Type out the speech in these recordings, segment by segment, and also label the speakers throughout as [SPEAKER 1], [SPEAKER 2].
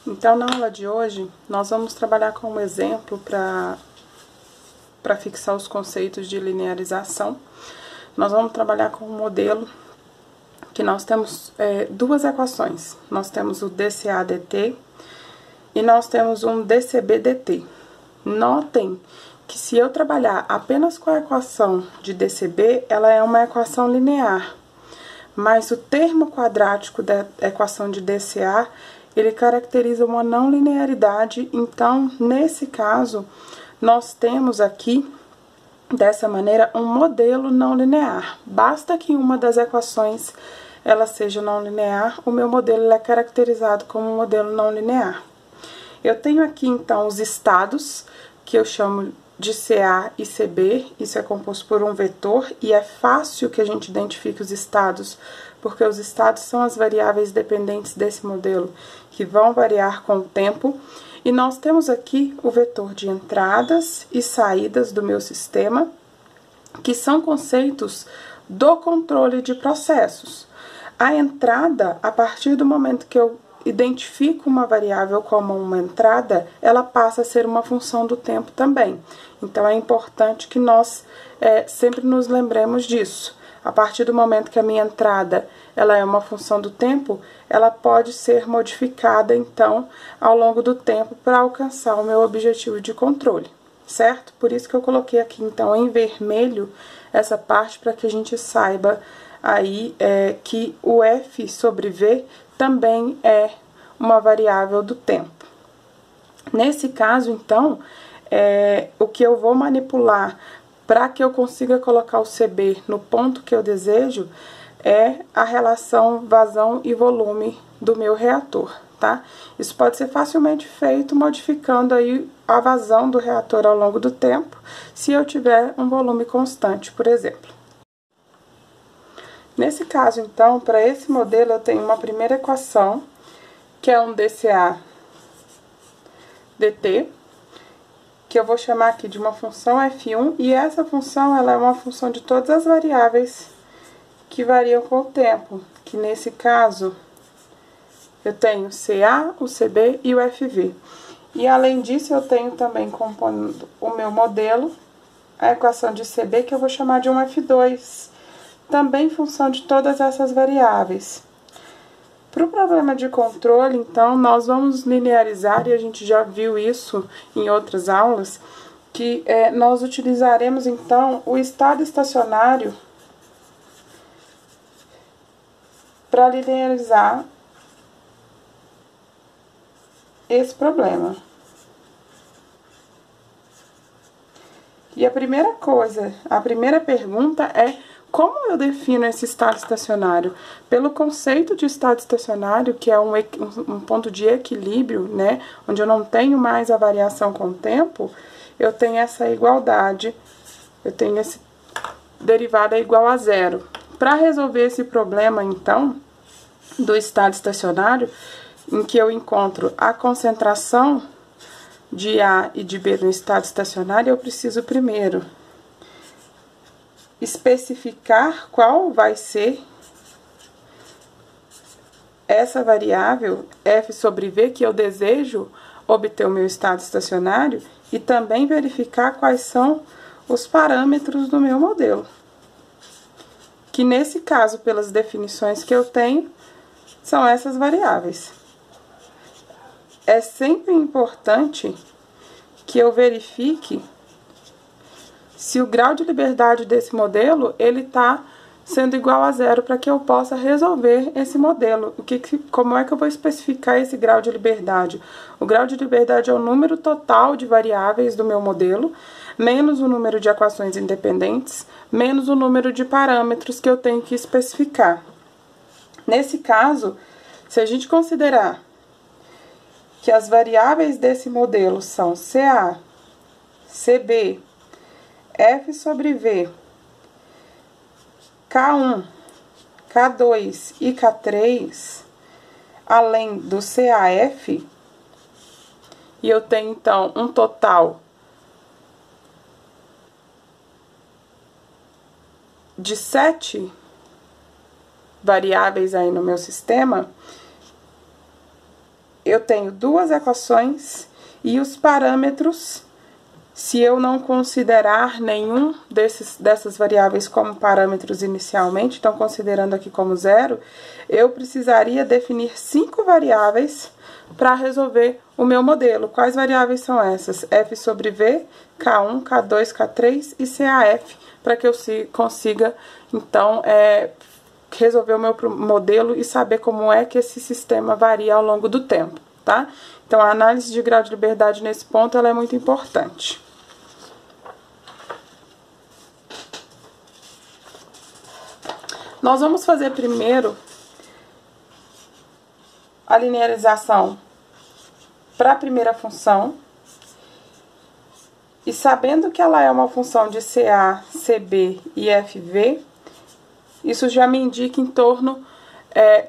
[SPEAKER 1] Então, na aula de hoje, nós vamos trabalhar com um exemplo para fixar os conceitos de linearização. Nós vamos trabalhar com um modelo que nós temos duas equações. Nós temos o dCA/dt e nós temos um dCb/dt. Notem que se eu trabalhar apenas com a equação de dCb, ela é uma equação linear. Mas o termo quadrático da equação de dCA, ele caracteriza uma não linearidade. Então, nesse caso, nós temos aqui, dessa maneira, um modelo não linear. Basta que uma das equações ela seja não linear, o meu modelo é caracterizado como um modelo não linear. Eu tenho aqui, então, os estados, que eu chamo de CA e CB, isso é composto por um vetor, e é fácil que a gente identifique os estados, porque os estados são as variáveis dependentes desse modelo, que vão variar com o tempo. E nós temos aqui o vetor de entradas e saídas do meu sistema, que são conceitos do controle de processos. A entrada, a partir do momento que eu identifico uma variável como uma entrada, ela passa a ser uma função do tempo também. Então, é importante que nós sempre nos lembremos disso. A partir do momento que a minha entrada ela é uma função do tempo, ela pode ser modificada, então, ao longo do tempo para alcançar o meu objetivo de controle, certo? Por isso que eu coloquei aqui, então, em vermelho essa parte, para que a gente saiba aí que o f sobre v também é uma variável do tempo. Nesse caso, então, o que eu vou manipular para que eu consiga colocar o CB no ponto que eu desejo é a relação vazão e volume do meu reator, tá? Isso pode ser facilmente feito modificando aí a vazão do reator ao longo do tempo, se eu tiver um volume constante, por exemplo. Nesse caso, então, para esse modelo, eu tenho uma primeira equação, que é um dCA/dt, que eu vou chamar aqui de uma função f1, e essa função ela é uma função de todas as variáveis que variam com o tempo, que nesse caso eu tenho o CA, o CB e o FV. E além disso, eu tenho também compondo o meu modelo, a equação de CB, que eu vou chamar de um F2, também função de todas essas variáveis. Para o problema de controle, então, nós vamos linearizar, e a gente já viu isso em outras aulas, que nós utilizaremos, então, o estado estacionário para linearizar esse problema. E a primeira pergunta é: como eu defino esse estado estacionário? Pelo conceito de estado estacionário, que é um ponto de equilíbrio, né, onde eu não tenho mais a variação com o tempo, eu tenho essa igualdade, eu tenho esse derivada igual a zero. Para resolver esse problema, então, do estado estacionário, em que eu encontro a concentração de A e de B no estado estacionário, eu preciso primeiro especificar qual vai ser essa variável f sobre v que eu desejo obter o meu estado estacionário e também verificar quais são os parâmetros do meu modelo, que nesse caso, pelas definições que eu tenho, são essas variáveis. É sempre importante que eu verifique se o grau de liberdade desse modelo ele está sendo igual a zero, para que eu possa resolver esse modelo. Como é que eu vou especificar esse grau de liberdade? O grau de liberdade é o número total de variáveis do meu modelo, menos o número de equações independentes, menos o número de parâmetros que eu tenho que especificar. Nesse caso, se a gente considerar que as variáveis desse modelo são CA, CB, F sobre V, K1, K2 e K3, além do CAF, e eu tenho, então, um total de 7 variáveis aí no meu sistema, eu tenho duas equações e os parâmetros, se eu não considerar nenhum dessas variáveis como parâmetros inicialmente, então considerando aqui como zero, eu precisaria definir 5 variáveis para resolver o meu modelo. Quais variáveis são essas? F sobre V, K1, K2, K3 e CAF, para que eu consiga, então, resolver o meu modelo e saber como é que esse sistema varia ao longo do tempo, tá? Então, a análise de grau de liberdade nesse ponto, ela é muito importante. Nós vamos fazer primeiro a linearização para a primeira função. E sabendo que ela é uma função de CA, CB e FV, isso já me indica em torno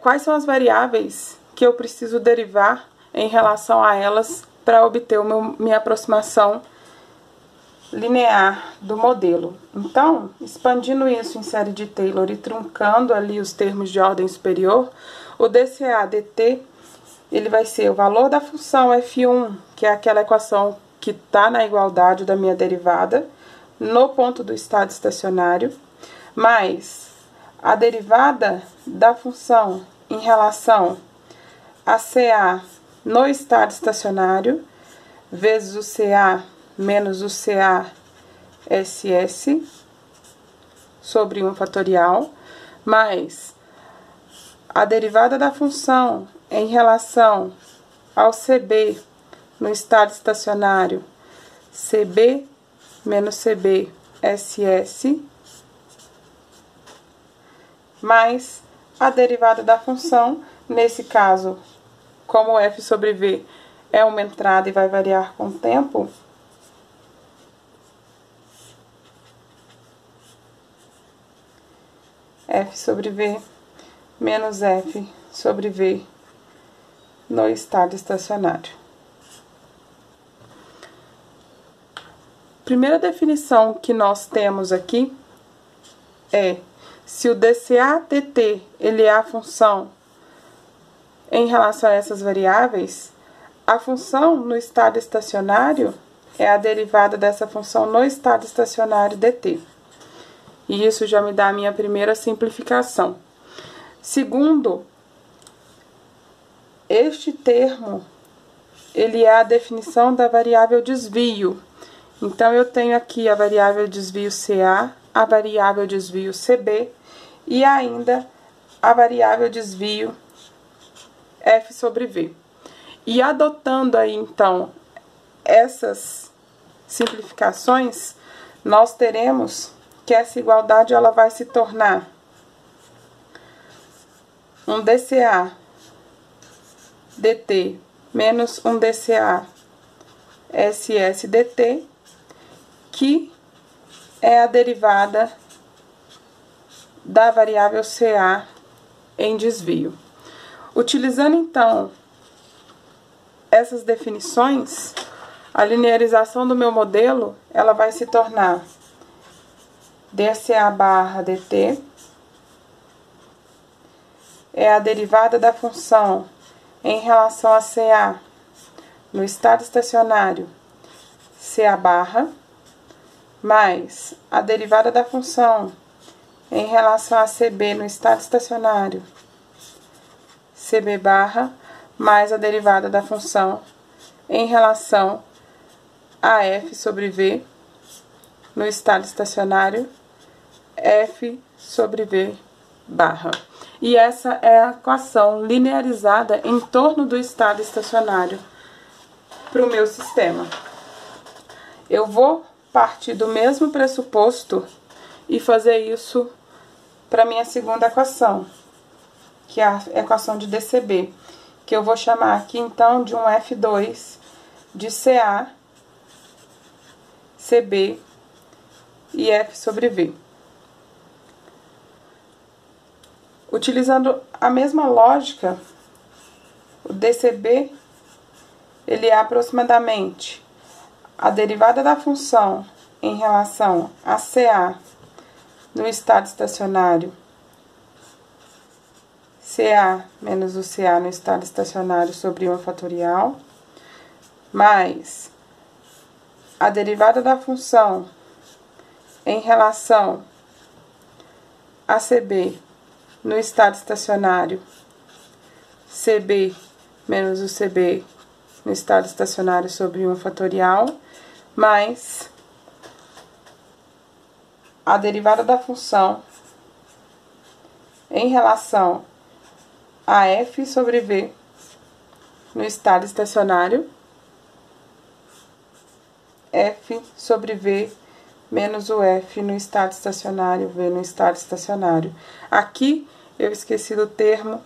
[SPEAKER 1] quais são as variáveis que eu preciso derivar em relação a elas para obter minha aproximação linear do modelo. Então, expandindo isso em série de Taylor e truncando ali os termos de ordem superior, o dCA dt, ele vai ser o valor da função f1, que é aquela equação que está na igualdade da minha derivada, no ponto do estado estacionário, mais a derivada da função em relação a CA no estado estacionário, vezes o CA menos o CA SS sobre 1 fatorial, mais a derivada da função em relação ao CB no estado estacionário, CB menos CB SS, mais a derivada da função, nesse caso, como f sobre v é uma entrada e vai variar com o tempo, f sobre v menos f sobre v no estado estacionário. Primeira definição que nós temos aqui é: se o dCA dt ele é a função em relação a essas variáveis, a função no estado estacionário é a derivada dessa função no estado estacionário dt. E isso já me dá a minha primeira simplificação. Segundo, este termo, ele é a definição da variável desvio. Então, eu tenho aqui a variável desvio CA, a variável desvio CB e ainda a variável desvio F sobre V. E adotando aí, então, essas simplificações, nós teremos que essa igualdade ela vai se tornar um dCA dt menos um dCA SS dt, que é a derivada da variável CA em desvio. Utilizando, então, essas definições, a linearização do meu modelo, ela vai se tornar dCA barra dt, é a derivada da função em relação a CA no estado estacionário, CA barra, mais a derivada da função em relação a CB no estado estacionário, CB barra, mais a derivada da função em relação a F sobre V no estado estacionário, F sobre V barra. E essa é a equação linearizada em torno do estado estacionário para o meu sistema. Eu vou partir do mesmo pressuposto e fazer isso para a minha segunda equação, que é a equação de DCB, que eu vou chamar aqui, então, de um F2 de CA, CB e F sobre V. Utilizando a mesma lógica, o DCB, ele é aproximadamente a derivada da função em relação a CA no estado estacionário, CA menos o CA no estado estacionário sobre 1 fatorial, mais a derivada da função em relação a CB no estado estacionário, CB menos o CB no estado estacionário sobre 1 fatorial, mais a derivada da função em relação a F sobre V no estado estacionário, F sobre V menos o F no estado estacionário, V no estado estacionário. Aqui eu esqueci do termo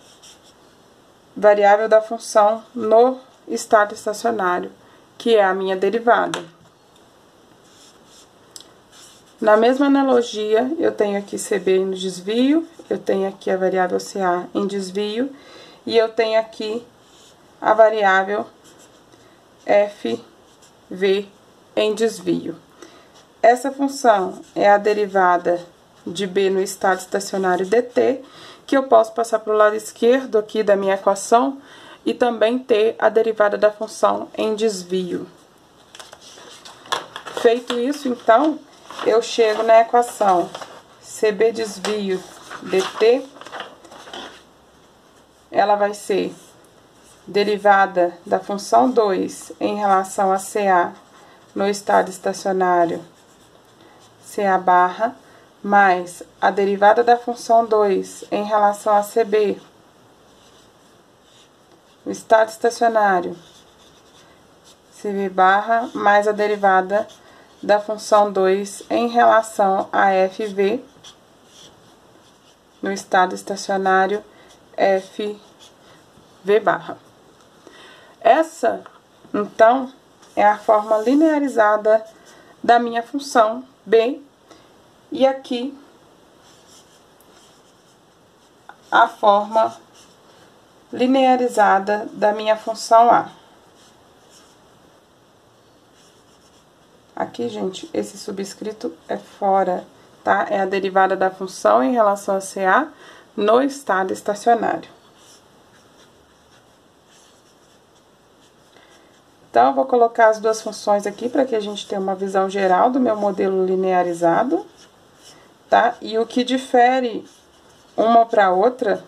[SPEAKER 1] variável da função no estado estacionário, que é a minha derivada. Na mesma analogia, eu tenho aqui CB no desvio, eu tenho aqui a variável CA em desvio, e eu tenho aqui a variável FV em desvio. Essa função é a derivada de B no estado estacionário dt, que eu posso passar para o lado esquerdo aqui da minha equação e também ter a derivada da função em desvio. Feito isso, então, eu chego na equação CB desvio dt, ela vai ser derivada da função 2 em relação a CA no estado estacionário, CA barra, mais a derivada da função 2 em relação a CB no estado estacionário, CB barra, mais a derivada da função 2 em relação a FV no estado estacionário, FV barra. Essa, então, é a forma linearizada da minha função B, e aqui a forma linearizada da minha função A. Aqui, gente, esse subscrito é fora, tá? É a derivada da função em relação a CA no estado estacionário. Então, eu vou colocar as duas funções aqui para que a gente tenha uma visão geral do meu modelo linearizado, tá? E o que difere uma para outra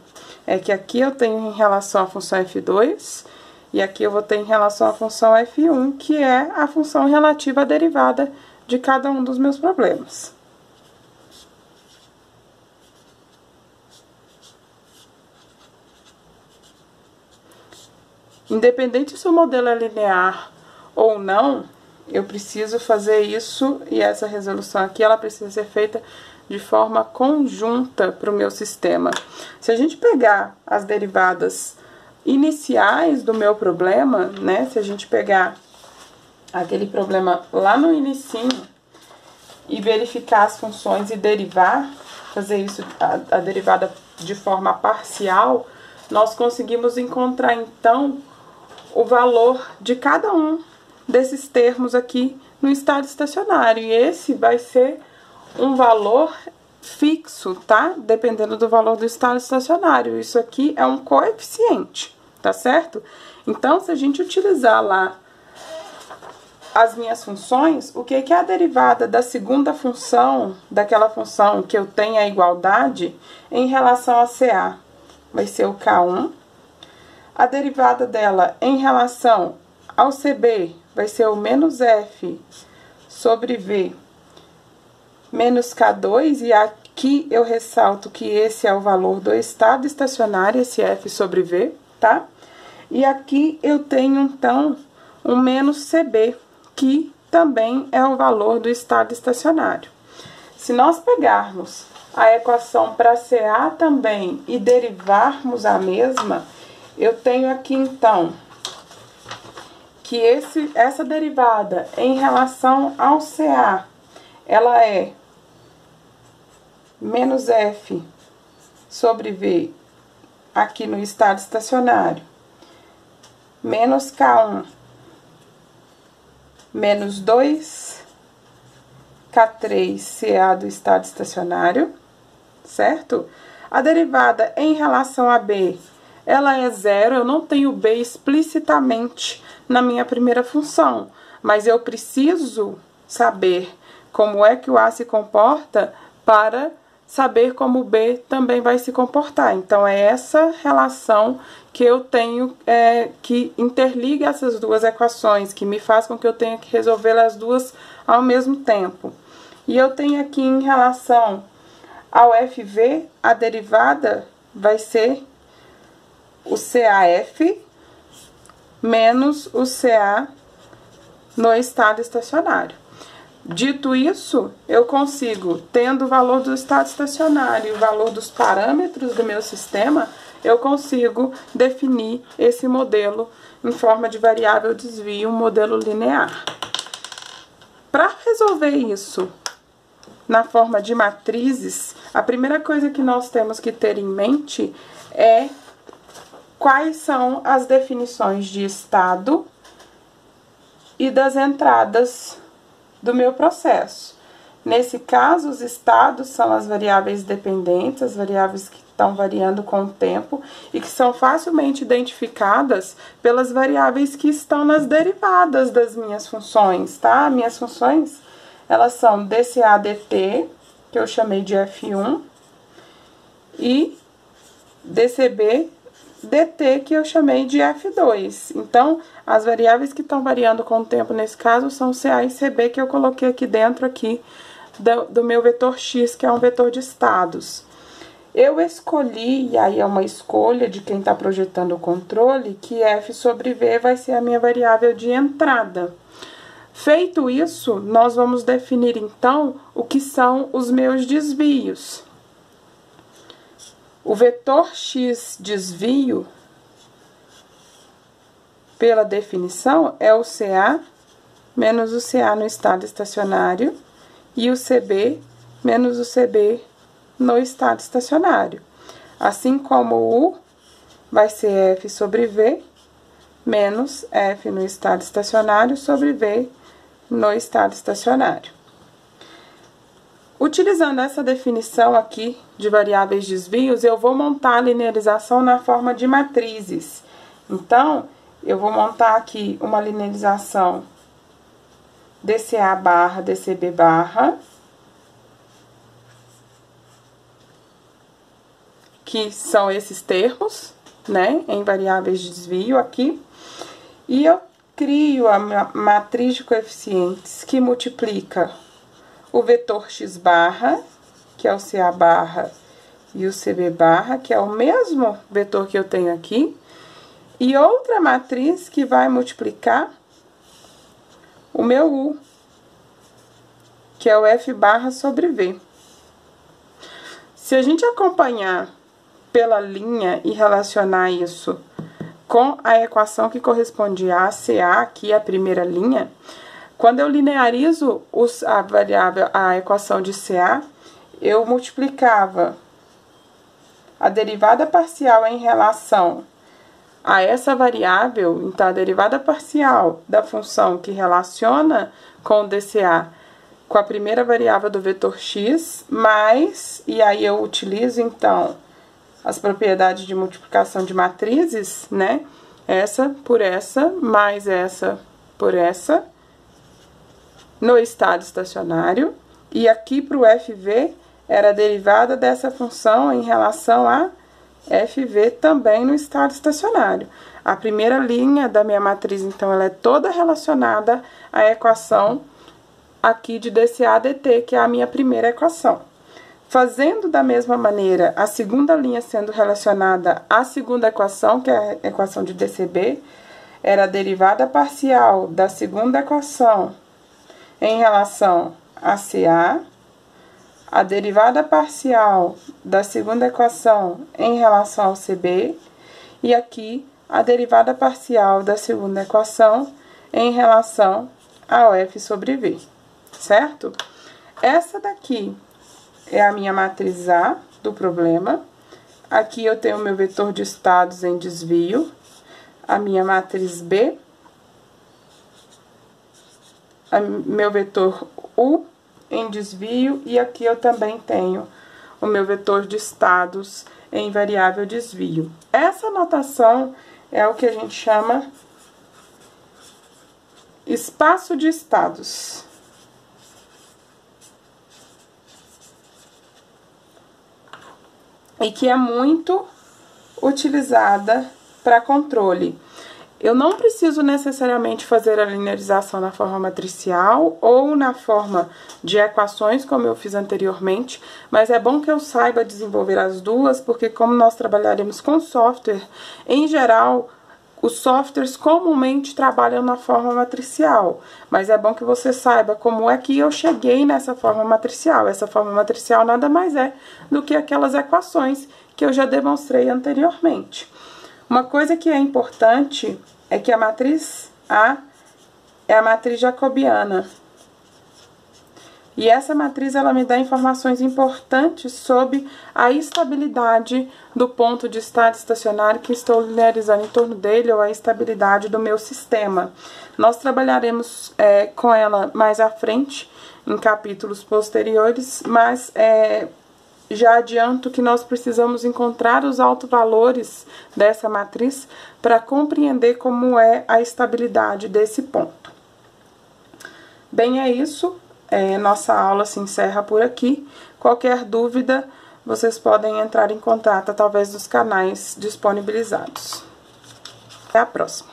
[SPEAKER 1] é que aqui eu tenho em relação à função f2 e aqui eu vou ter em relação à função f1, que é a função relativa à derivada de cada um dos meus problemas. Independente se o modelo é linear ou não, eu preciso fazer isso, e essa resolução aqui, ela precisa ser feita de forma conjunta para o meu sistema. Se a gente pegar as derivadas iniciais do meu problema, né, se a gente pegar aquele problema lá no inicinho e verificar as funções e derivar, fazer isso, a derivada de forma parcial, nós conseguimos encontrar, então, o valor de cada um desses termos aqui no estado estacionário. E esse vai ser um valor fixo, tá? Dependendo do valor do estado estacionário. Isso aqui é um coeficiente, tá certo? Então, se a gente utilizar lá as minhas funções, o que é a derivada da segunda função, daquela função que eu tenho a igualdade, em relação a CA? Vai ser o K1. A derivada dela em relação ao CB vai ser o menos F sobre V menos K2, e aqui eu ressalto que esse é o valor do estado estacionário, esse F sobre V, tá? E aqui eu tenho, então, um menos CB, que também é o valor do estado estacionário. Se nós pegarmos a equação para CA também e derivarmos a mesma, eu tenho aqui, então, que essa derivada em relação ao CA, ela é menos F sobre V aqui no estado estacionário, menos K1, menos 2 K3 CA do estado estacionário, certo? A derivada em relação a B, ela é zero, eu não tenho B explicitamente na minha primeira função, mas eu preciso saber como é que o A se comporta para saber como o B também vai se comportar. Então, é essa relação que eu tenho, que interliga essas duas equações, que me faz com que eu tenha que resolver as duas ao mesmo tempo. E eu tenho aqui em relação ao FV, a derivada vai ser o CAF menos o CA no estado estacionário. Dito isso, eu consigo, tendo o valor do estado estacionário e o valor dos parâmetros do meu sistema, eu consigo definir esse modelo em forma de variável desvio, um modelo linear. Para resolver isso na forma de matrizes, a primeira coisa que nós temos que ter em mente é quais são as definições de estado e das entradas do meu processo. Nesse caso, os estados são as variáveis dependentes, as variáveis que estão variando com o tempo e que são facilmente identificadas pelas variáveis que estão nas derivadas das minhas funções, tá? Minhas funções, elas são dCA/dt, que eu chamei de F1, e dCB/dt, que eu chamei de F2. Então, as variáveis que estão variando com o tempo nesse caso são CA e CB, que eu coloquei aqui dentro do meu vetor X, que é um vetor de estados. Eu escolhi, e aí é uma escolha de quem está projetando o controle, que F sobre V vai ser a minha variável de entrada. Feito isso, nós vamos definir, então, o que são os meus desvios. O vetor X desvio, pela definição, é o CA menos o CA no estado estacionário e o CB menos o CB no estado estacionário. Assim como o U vai ser F sobre V menos F no estado estacionário sobre V no estado estacionário. Utilizando essa definição aqui de variáveis desvios, eu vou montar a linearização na forma de matrizes. Então, eu vou montar aqui uma linearização dCA barra dCB barra, que são esses termos, né, em variáveis de desvio aqui. E eu crio a matriz de coeficientes que multiplica o vetor X barra, que é o CA barra, e o CB barra, que é o mesmo vetor que eu tenho aqui, e outra matriz que vai multiplicar o meu U, que é o F barra sobre V. Se a gente acompanhar pela linha e relacionar isso com a equação que corresponde a CA, aqui a primeira linha, quando eu linearizo a equação de CA, eu multiplicava a derivada parcial em relação a essa variável, então a derivada parcial da função que relaciona com o dCA com a primeira variável do vetor X, mais, e aí eu utilizo então as propriedades de multiplicação de matrizes, né? Essa por essa, mais essa por essa, no estado estacionário, e aqui para o FV era a derivada dessa função em relação a FV também no estado estacionário. A primeira linha da minha matriz, então, ela é toda relacionada à equação aqui de dCA/dt, que é a minha primeira equação. Fazendo da mesma maneira, a segunda linha sendo relacionada à segunda equação, que é a equação de dCB, era a derivada parcial da segunda equação em relação a CA, a derivada parcial da segunda equação em relação ao CB, e aqui a derivada parcial da segunda equação em relação ao F sobre V, certo? Essa daqui é a minha matriz A do problema. Aqui eu tenho o meu vetor de estados em desvio, a minha matriz B, meu vetor U em desvio, e aqui eu também tenho o meu vetor de estados em variável desvio. Essa notação é o que a gente chama espaço de estados. E que é muito utilizada para controle. Eu não preciso necessariamente fazer a linearização na forma matricial ou na forma de equações, como eu fiz anteriormente, mas é bom que eu saiba desenvolver as duas, porque como nós trabalharemos com software, em geral, os softwares comumente trabalham na forma matricial, mas é bom que você saiba como é que eu cheguei nessa forma matricial. Essa forma matricial nada mais é do que aquelas equações que eu já demonstrei anteriormente. Uma coisa que é importante é que a matriz A é a matriz jacobiana. E essa matriz, ela me dá informações importantes sobre a estabilidade do ponto de estado estacionário que estou linearizando em torno dele, ou a estabilidade do meu sistema. Nós trabalharemos com ela mais à frente, em capítulos posteriores, mas já adianto que nós precisamos encontrar os autovalores dessa matriz para compreender como é a estabilidade desse ponto. Bem, é isso. Nossa aula se encerra por aqui. Qualquer dúvida, vocês podem entrar em contato através dos canais disponibilizados. Até a próxima.